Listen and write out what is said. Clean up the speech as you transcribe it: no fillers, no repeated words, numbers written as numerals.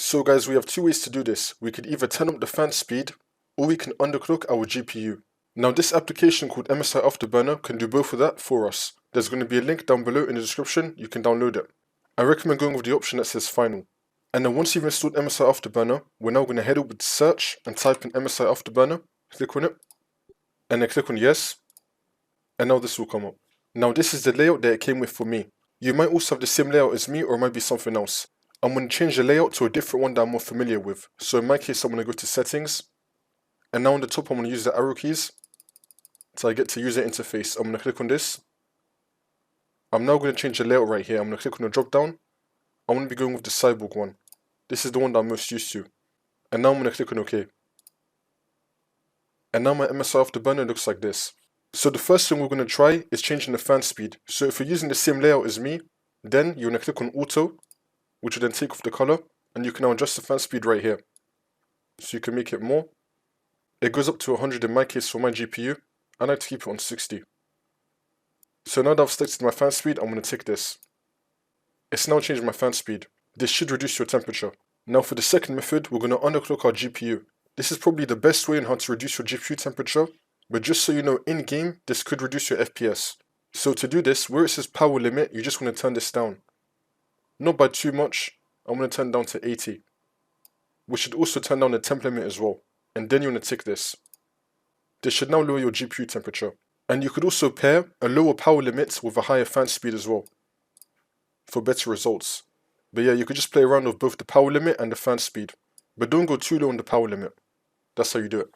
So guys, we have two ways to do this. We could either turn up the fan speed, or we can underclock our GPU. Now this application called MSI Afterburner can do both of that for us. There's going to be a link down below in the description, you can download it. I recommend going with the option that says final. And then once you've installed MSI Afterburner, we're now going to head over to search and type in MSI Afterburner, click on it, and then click on yes, and now this will come up. Now this is the layout that it came with for me. You might also have the same layout as me, or it might be something else. I'm going to change the layout to a different one that I'm more familiar with. So in my case, I'm going to go to settings, and now on the top I'm going to use the arrow keys till I get to user interface. I'm going to click on this. I'm now going to change the layout right here. I'm going to click on the drop down. I'm going to be going with the cyborg one. This is the one that I'm most used to. And now I'm going to click on OK. And now my MSI Afterburner looks like this. So the first thing we're going to try is changing the fan speed. So if you're using the same layout as me, then you're going to click on auto, which will then take off the color, and you can now adjust the fan speed right here. So you can make it more. It goes up to 100 in my case for my GPU. I like to keep it on 60. So now that I've selected my fan speed, I'm going to tick this. It's now changed my fan speed. This should reduce your temperature. Now for the second method, we're going to underclock our GPU. This is probably the best way on how to reduce your GPU temperature, but just so you know, in-game, this could reduce your FPS. So to do this, where it says power limit, you just want to turn this down. Not by too much, I'm going to turn down to 80. We should also turn down the temp limit as well, and then you want to tick this. This should now lower your GPU temperature. And you could also pair a lower power limit with a higher fan speed as well, for better results. But yeah, you could just play around with both the power limit and the fan speed. But don't go too low on the power limit. That's how you do it.